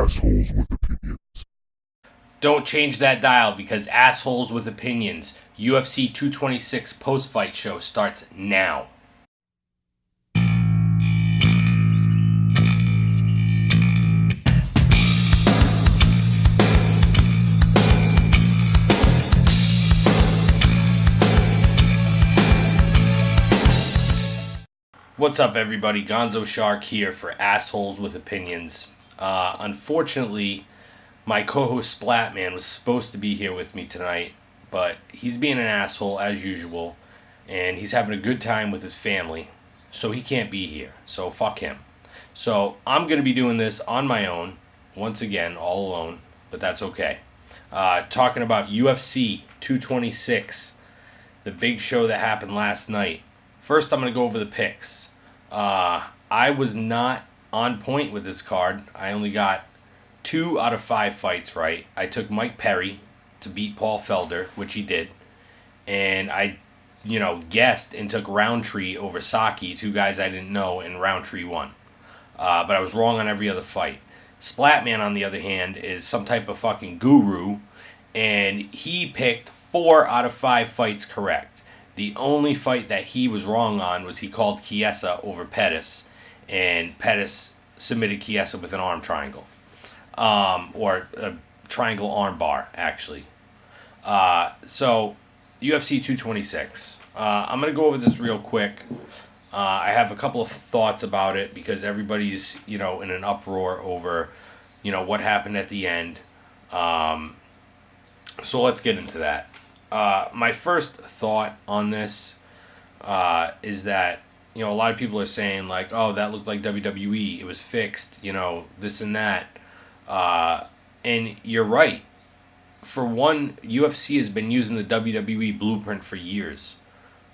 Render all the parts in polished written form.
assholes with opinions. Don't change that dial because assholes with opinions. UFC 226 post-fight show starts now. What's up, everybody? Gonzo Shark here for Assholes with Opinions. Unfortunately, my co-host Splatman was supposed to be here with me tonight, but he's being an asshole as usual, and he's having a good time with his family, so he can't be here. So fuck him. So I'm going to be doing this on my own, once again, all alone, but that's okay. Talking about UFC 226, the big show that happened last night. First, I'm going to go over the picks. I was not on point with this card. I only got 2 out of 5 fights right. I took Mike Perry to beat Paul Felder, which he did. And I, guessed and took Roundtree over Saki, 2 guys I didn't know, and Roundtree won. But I was wrong on every other fight. Splatman, on the other hand, is some type of fucking guru, and he picked 4 out of 5 fights correct. The only fight that he was wrong on was he called Chiesa over Pettis, and Pettis submitted Chiesa with an arm triangle. Or a triangle arm bar, actually. So, UFC 226. I'm going to go over this real quick. I have a couple of thoughts about it because everybody's, in an uproar over, what happened at the end. So let's get into that. My first thought on this is that, a lot of people are saying, like, oh, that looked like WWE. It was fixed, this and that. And you're right. For one, UFC has been using the WWE blueprint for years.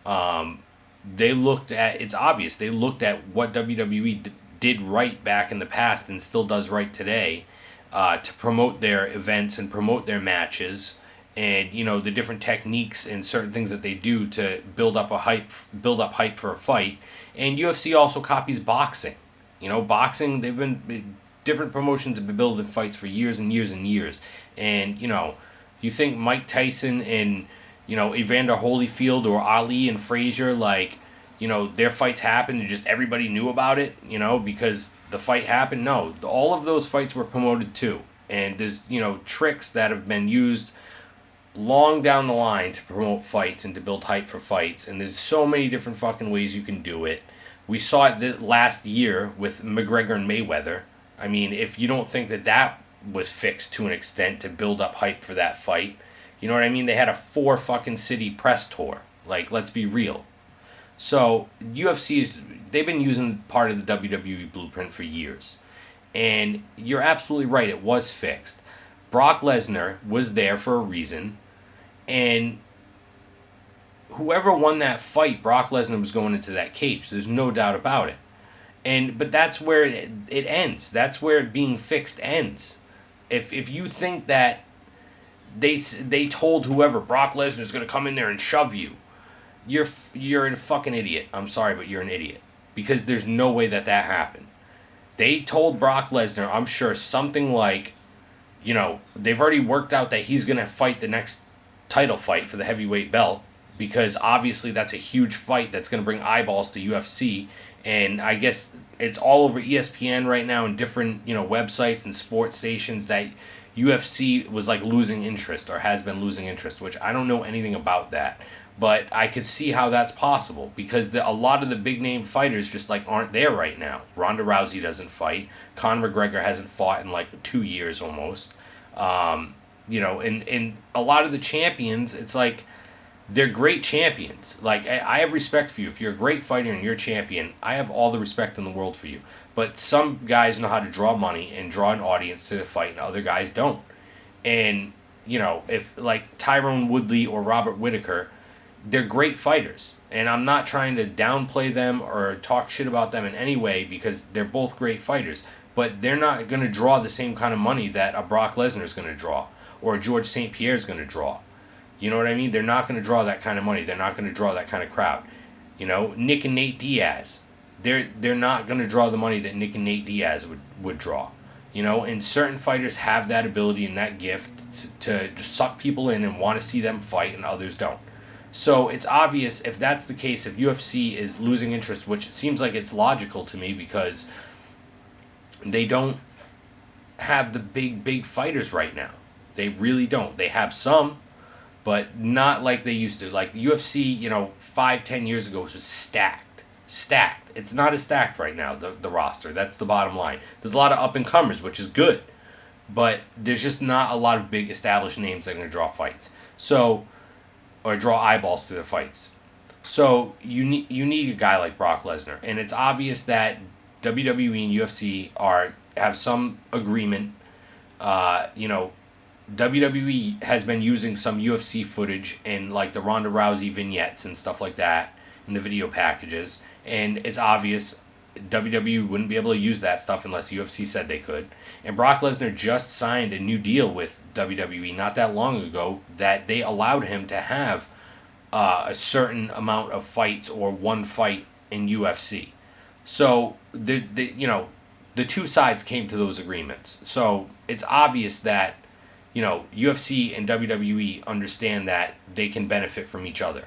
They looked at, it's obvious, they looked at what WWE did right back in the past and still does right today to promote their events and promote their matches. And the different techniques and certain things that they do to build up hype for a fight. And UFC also copies boxing. Boxing, different promotions have been building fights for years and years and years. And you think Mike Tyson and Evander Holyfield or Ali and Frazier, their fights happened and just everybody knew about it, because the fight happened. No, all of those fights were promoted too. And there's tricks that have been used long down the line to promote fights and to build hype for fights, and there's so many different fucking ways you can do it. We saw it last year with McGregor and Mayweather. I mean, if you don't think that was fixed to an extent to build up hype for that fight, you know what I mean? They had a 4 fucking city press tour. Let's be real. So they've been using part of the WWE blueprint for years, and you're absolutely right. It was fixed. Brock Lesnar was there for a reason, and whoever won that fight, Brock Lesnar was going into that cage. There's no doubt about it. But that's where it ends. That's where being fixed ends. If you think that they told whoever Brock Lesnar is going to come in there and shove you, you're a fucking idiot. I'm sorry, but you're an idiot, because there's no way that happened. They told Brock Lesnar, I'm sure, something like, they've already worked out that he's going to fight the next title fight for the heavyweight belt, because obviously that's a huge fight that's going to bring eyeballs to UFC, and I guess it's all over ESPN right now and different, websites and sports stations that UFC was losing interest or has been losing interest, which I don't know anything about that, but I could see how that's possible because a lot of the big name fighters just aren't there right now. Ronda Rousey doesn't fight. Conor McGregor hasn't fought in 2 years almost. And a lot of the champions, it's they're great champions. I have respect for you. If you're a great fighter and you're a champion, I have all the respect in the world for you. But some guys know how to draw money and draw an audience to the fight, and other guys don't. And, if Tyrone Woodley or Robert Whittaker, they're great fighters. And I'm not trying to downplay them or talk shit about them in any way because they're both great fighters. But they're not going to draw the same kind of money that a Brock Lesnar is going to draw or a George St. Pierre is going to draw. You know what I mean? They're not going to draw that kind of money. They're not going to draw that kind of crowd. Nick and Nate Diaz, they're not going to draw the money that Nick and Nate Diaz would draw. And certain fighters have that ability and that gift to just suck people in and want to see them fight, and others don't. So it's obvious if that's the case, if UFC is losing interest, which seems like it's logical to me because they don't have the big fighters right now. They really don't. They have some, but not like they used to. Like UFC, 5-10 years ago was stacked. Stacked. It's not as stacked right now, the roster. That's the bottom line. There's a lot of up-and-comers, which is good, but there's just not a lot of big established names that are going to draw fights. So, or draw eyeballs to their fights. So you need a guy like Brock Lesnar, and it's obvious that WWE and UFC have some agreement. WWE has been using some UFC footage and like the Ronda Rousey vignettes and stuff like that in the video packages, and it's obvious WWE wouldn't be able to use that stuff unless UFC said they could. And Brock Lesnar just signed a new deal with WWE not that long ago that they allowed him to have a certain amount of fights or one fight in UFC. So the two sides came to those agreements. So it's obvious that UFC and WWE understand that they can benefit from each other,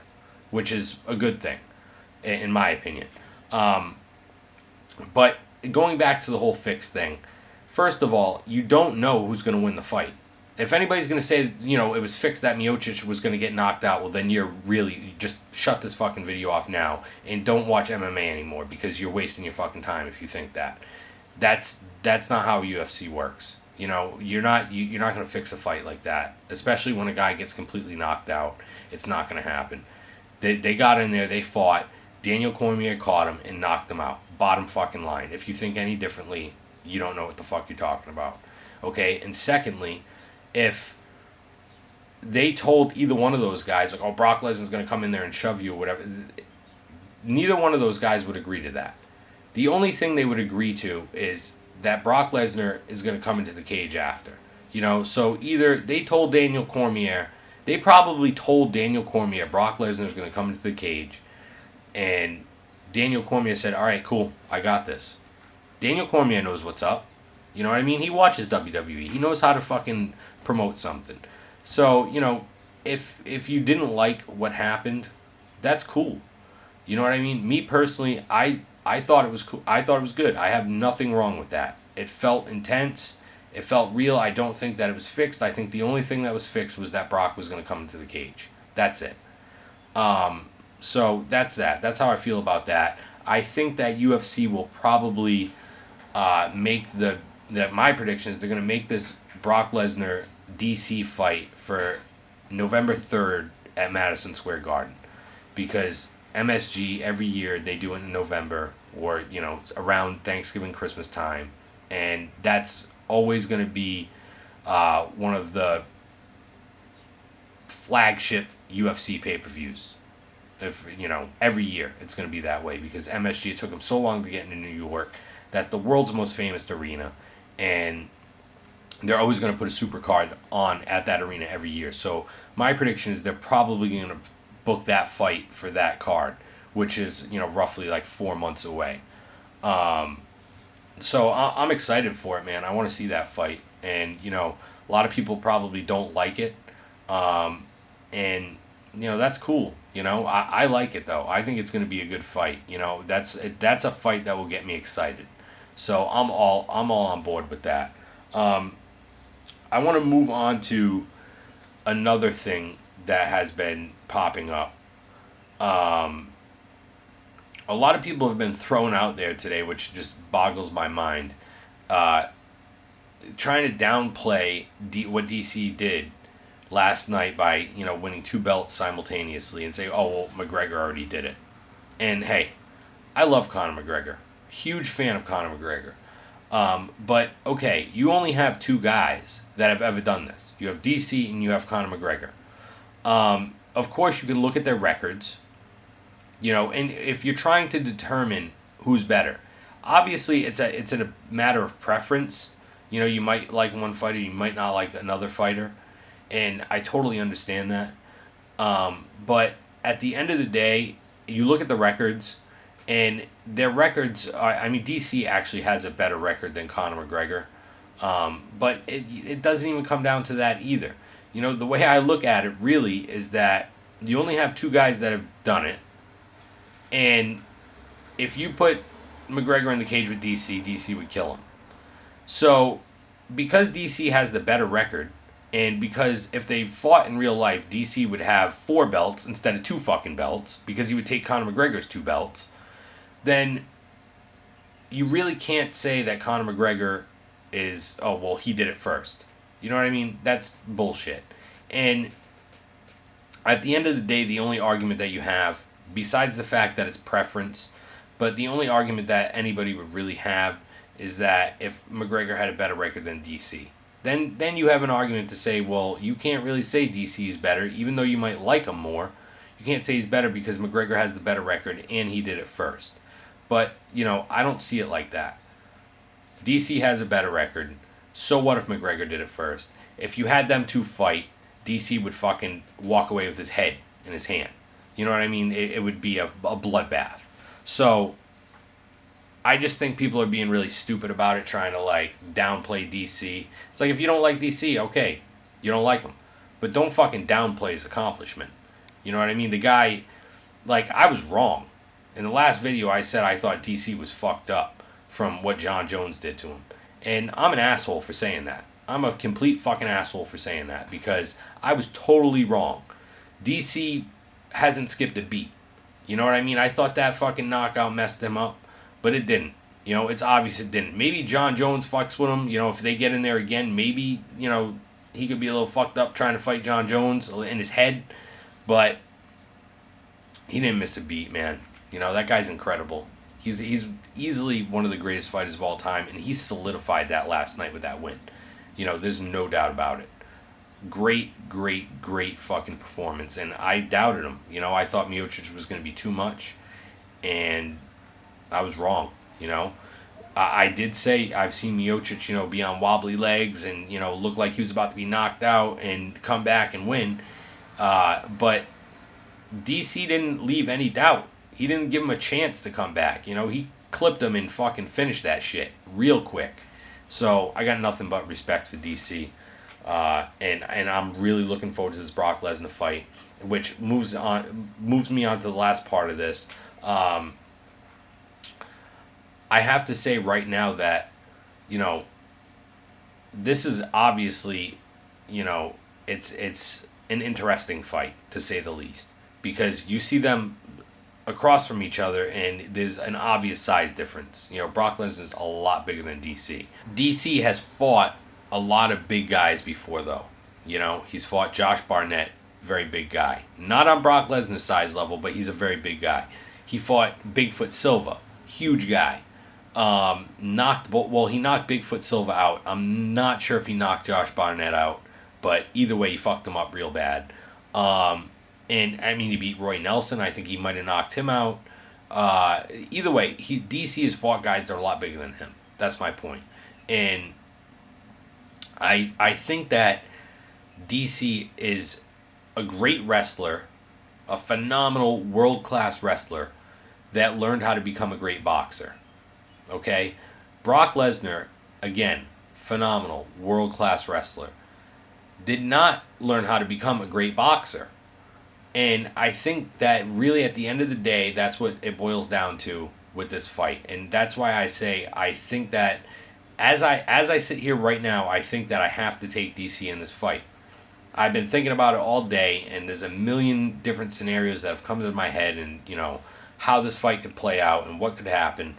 which is a good thing, in my opinion. But going back to the whole fix thing, first of all, you don't know who's going to win the fight. If anybody's going to say, it was fixed that Miocic was going to get knocked out, well, then you just shut this fucking video off now and don't watch MMA anymore because you're wasting your fucking time if you think that. That's not how UFC works. You're not going to fix a fight like that, especially when a guy gets completely knocked out. It's not going to happen. They got in there, they fought. Daniel Cormier caught him and knocked him out. Bottom fucking line. If you think any differently, you don't know what the fuck you're talking about. Okay? And secondly, if they told either one of those guys, like, oh, Brock Lesnar's going to come in there and shove you or whatever, neither one of those guys would agree to that. The only thing they would agree to is that Brock Lesnar is going to come into the cage after. So either they told Daniel Cormier, they probably told Daniel Cormier Brock Lesnar is going to come into the cage, and Daniel Cormier said, all right, cool, I got this. Daniel Cormier knows what's up. You know what I mean? He watches WWE. He knows how to fucking promote something. So, if you didn't like what happened, that's cool. You know what I mean? Me personally, I thought it was cool. I thought it was good. I have nothing wrong with that. It felt intense. It felt real. I don't think that it was fixed. I think the only thing that was fixed was that Brock was going to come into the cage. That's it. So that's that. That's how I feel about that. I think that UFC will probably make my prediction is they're going to make this Brock Lesnar DC fight for November 3rd at Madison Square Garden, because MSG every year they do it in November or around Thanksgiving, Christmas time, and that's always going to be one of the flagship UFC pay-per-views. If every year it's going to be that way because MSG, it took them so long to get into New York. That's the world's most famous arena, and they're always going to put a super card on at that arena every year. So my prediction is they're probably going to book that fight for that card, which is roughly like 4 months away. So I'm excited for it, man. I want to see that fight, and a lot of people probably don't like it, and that's cool. I like it though. I think it's going to be a good fight. That's a fight that will get me excited. So I'm all on board with that. I want to move on to another thing that has been popping up. A lot of people have been thrown out there today, which just boggles my mind, trying to downplay what DC did last night by winning 2 belts simultaneously and say, oh, well, McGregor already did it. And hey, I love Conor McGregor. Huge fan of Conor McGregor. But, okay, you only have 2 guys that have ever done this. You have DC and you have Conor McGregor. Of course, you can look at their records, and if you're trying to determine who's better, obviously it's a matter of preference. You might like one fighter, you might not like another fighter, and I totally understand that. But at the end of the day, you look at the records, and their records are, DC actually has a better record than Conor McGregor. But it doesn't even come down to that either. You know, the way I look at it really is that you only have two guys that have done it. And if you put McGregor in the cage with DC, DC would kill him. So, because DC has the better record, and because if they fought in real life, DC would have 4 belts instead of 2 fucking belts, because he would take Conor McGregor's 2 belts, then you really can't say that Conor McGregor is, oh, well, he did it first. You know what I mean? That's bullshit. And at the end of the day, the only argument that you have, besides the fact that it's preference, but the only argument that anybody would really have is that if McGregor had a better record than DC, then you have an argument to say, well, you can't really say DC is better, even though you might like him more. You can't say he's better because McGregor has the better record and he did it first. But, you know, I don't see it like that. DC has a better record. So what if McGregor did it first? If you had them two fight, DC would fucking walk away with his head in his hand. You know what I mean? It would be a bloodbath. So I just think people are being really stupid about it, trying to like downplay DC. It's like, if you don't like DC, okay, you don't like him, but don't fucking downplay his accomplishment. You know what I mean? The guy, like, I was wrong. In the last video, I said I thought DC was fucked up from what John Jones did to him. And I'm an asshole for saying that. I'm a complete fucking asshole for saying that, because I was totally wrong. DC hasn't skipped a beat. You know what I mean? I thought that fucking knockout messed him up, but it didn't. You know, it's obvious it didn't. Maybe John Jones fucks with him. You know, if they get in there again, maybe, you know, he could be a little fucked up trying to fight John Jones in his head. But he didn't miss a beat, man. You know, that guy's incredible. He's easily one of the greatest fighters of all time, and he solidified that last night with that win. You know, there's no doubt about it. Great, great, great fucking performance, and I doubted him. You know, I thought Miocic was going to be too much, and I was wrong. You know, I did say I've seen Miocic, you know, be on wobbly legs and, you know, look like he was about to be knocked out and come back and win, but DC didn't leave any doubt. He didn't give him a chance to come back. You know, he clipped him and fucking finished that shit real quick. So I got nothing but respect for DC. And I'm really looking forward to this Brock Lesnar fight, which moves me on to the last part of this. I have to say right now that, you know, this is obviously, you know, it's an interesting fight, to say the least, because you see them across from each other and there's an obvious size difference. You know, Brock Lesnar is a lot bigger than DC. DC has fought a lot of big guys before, though. You know, he's fought Josh Barnett, very big guy. Not on Brock Lesnar's size level, but he's a very big guy. He fought Bigfoot Silva, huge guy. He knocked Bigfoot Silva out. I'm not sure if he knocked Josh Barnett out, but either way, he fucked him up real bad. And I mean, he beat Roy Nelson. I think he might have knocked him out. Either way, DC has fought guys that are a lot bigger than him. That's my point. And I think that DC is a great wrestler, a phenomenal world-class wrestler that learned how to become a great boxer. Okay? Brock Lesnar, again, phenomenal, world-class wrestler, did not learn how to become a great boxer. And I think that really at the end of the day, that's what it boils down to with this fight. And that's why I say I think that as I sit here right now, I think that I have to take DC in this fight. I've been thinking about it all day, and there's a million different scenarios that have come to my head, and, you know, how this fight could play out and what could happen.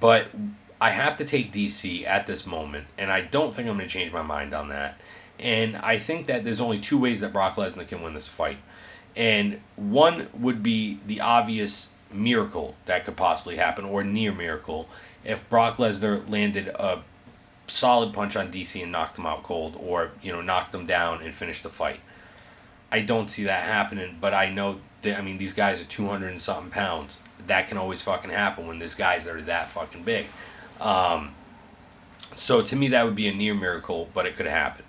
But I have to take DC at this moment, and I don't think I'm going to change my mind on that. And I think that there's only two ways that Brock Lesnar can win this fight. And one would be the obvious miracle that could possibly happen, or near miracle, if Brock Lesnar landed a solid punch on DC and knocked him out cold, or, you know, knocked him down and finished the fight. I don't see that happening, but I know that, I mean, these guys are 200 and something pounds. That can always fucking happen when there's guys that are that fucking big. So to me, that would be a near miracle, but it could happen.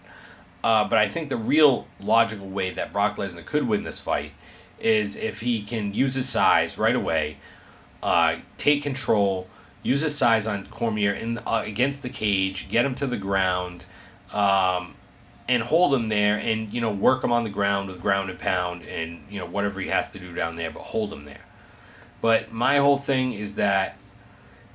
But I think the real logical way that Brock Lesnar could win this fight is if he can use his size right away, take control, use his size on Cormier against the cage, get him to the ground, and hold him there, and work him on the ground with ground and pound, and whatever he has to do down there, but hold him there. But my whole thing is that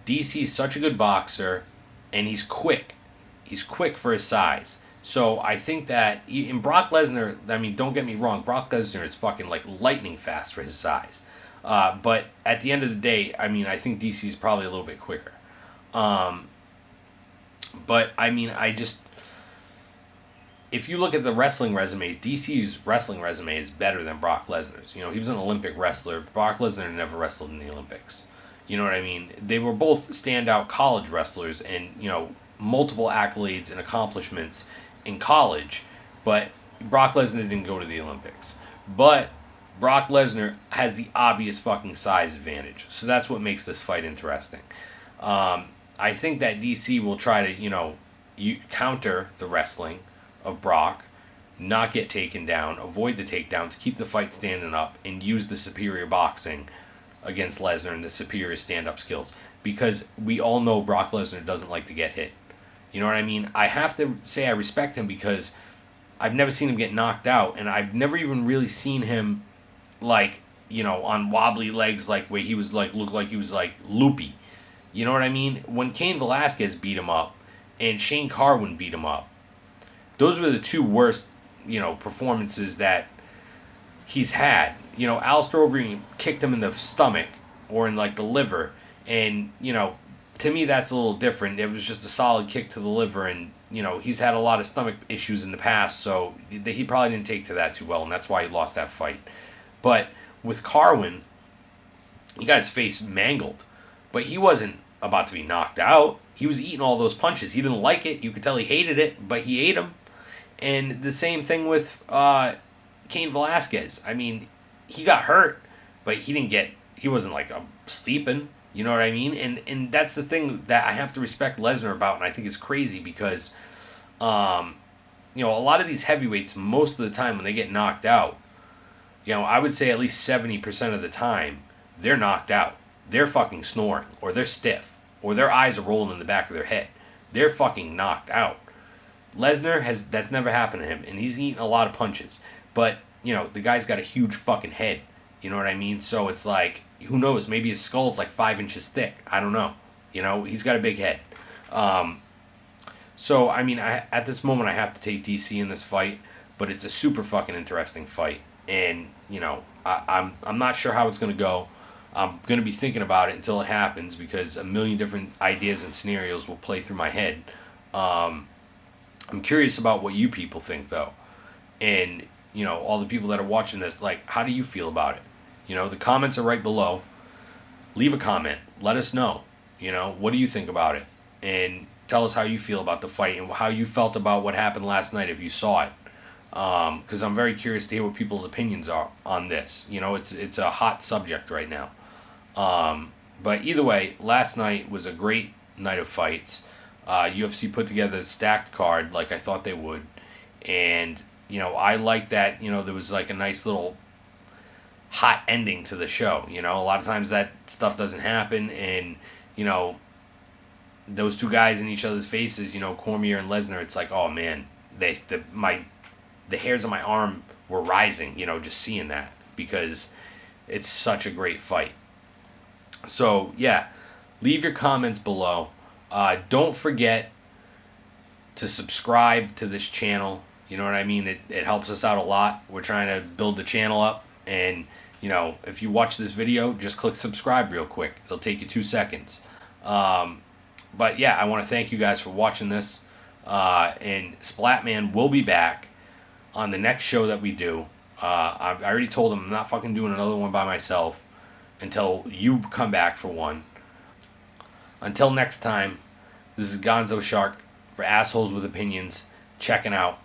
DC is such a good boxer, and he's quick. He's quick for his size. So I think that in Brock Lesnar, I mean, don't get me wrong, Brock Lesnar is fucking like lightning fast for his size. But at the end of the day, I mean, I think DC is probably a little bit quicker. But I mean, if you look at the wrestling resumes, DC's wrestling resume is better than Brock Lesnar's. He was an Olympic wrestler. Brock Lesnar never wrestled in the Olympics. You know what I mean? They were both standout college wrestlers and, multiple accolades and accomplishments in college, but Brock Lesnar didn't go to the Olympics. But Brock Lesnar has the obvious fucking size advantage. So that's what makes this fight interesting. I think that DC will try to, counter the wrestling of Brock, not get taken down, avoid the takedowns, keep the fight standing up, and use the superior boxing against Lesnar and the superior stand-up skills. Because we all know Brock Lesnar doesn't like to get hit. You know what I mean? I have to say I respect him because I've never seen him get knocked out, and I've never even really seen him, like, on wobbly legs, like, where he was, like, looked like he was, like, loopy. You know what I mean? When Cain Velasquez beat him up, and Shane Carwin beat him up, those were the two worst, performances that he's had. Alistair Overeem kicked him in the stomach or in, like, the liver, and, to me that's a little different. It was just a solid kick to the liver, and, he's had a lot of stomach issues in the past, so he probably didn't take to that too well, and that's why he lost that fight. But with Carwin, he got his face mangled, but he wasn't about to be knocked out. He was eating all those punches. He didn't like it. You could tell he hated it, but he ate them. And the same thing with Cain Velasquez. I mean, he got hurt, but he wasn't like sleeping. You know what I mean? And that's the thing that I have to respect Lesnar about, and I think it's crazy because, a lot of these heavyweights, most of the time when they get knocked out, I would say at least 70% of the time, they're knocked out. They're fucking snoring, or they're stiff, or their eyes are rolling in the back of their head. They're fucking knocked out. Lesnar that's never happened to him, and he's eaten a lot of punches. But, the guy's got a huge fucking head. You know what I mean? So it's like, who knows? Maybe his skull's like 5 inches thick. I don't know. He's got a big head. So, I mean, at this moment, I have to take DC in this fight, but it's a super fucking interesting fight. And, I'm not sure how it's going to go. I'm going to be thinking about it until it happens because a million different ideas and scenarios will play through my head. I'm curious about what you people think, though. And, all the people that are watching this, like, how do you feel about it? The comments are right below. Leave a comment. Let us know. What do you think about it? And tell us how you feel about the fight and how you felt about what happened last night if you saw it. Because I'm very curious to hear what people's opinions are on this. It's a hot subject right now. But either way, last night was a great night of fights. UFC put together a stacked card like I thought they would. And, I like that, there was like a nice little hot ending to the show. A lot of times that stuff doesn't happen. And, those two guys in each other's faces, Cormier and Lesnar, it's like, oh man, the hairs on my arm were rising, just seeing that because it's such a great fight. So, yeah, leave your comments below. Don't forget to subscribe to this channel. You know what I mean? It helps us out a lot. We're trying to build the channel up. And, if you watch this video, just click subscribe real quick. It'll take you 2 seconds. But, yeah, I want to thank you guys for watching this. And Splatman will be back on the next show that we do. I already told him I'm not fucking doing another one by myself until you come back for one. Until next time, this is Gonzo Shark for Assholes with Opinions, checking out.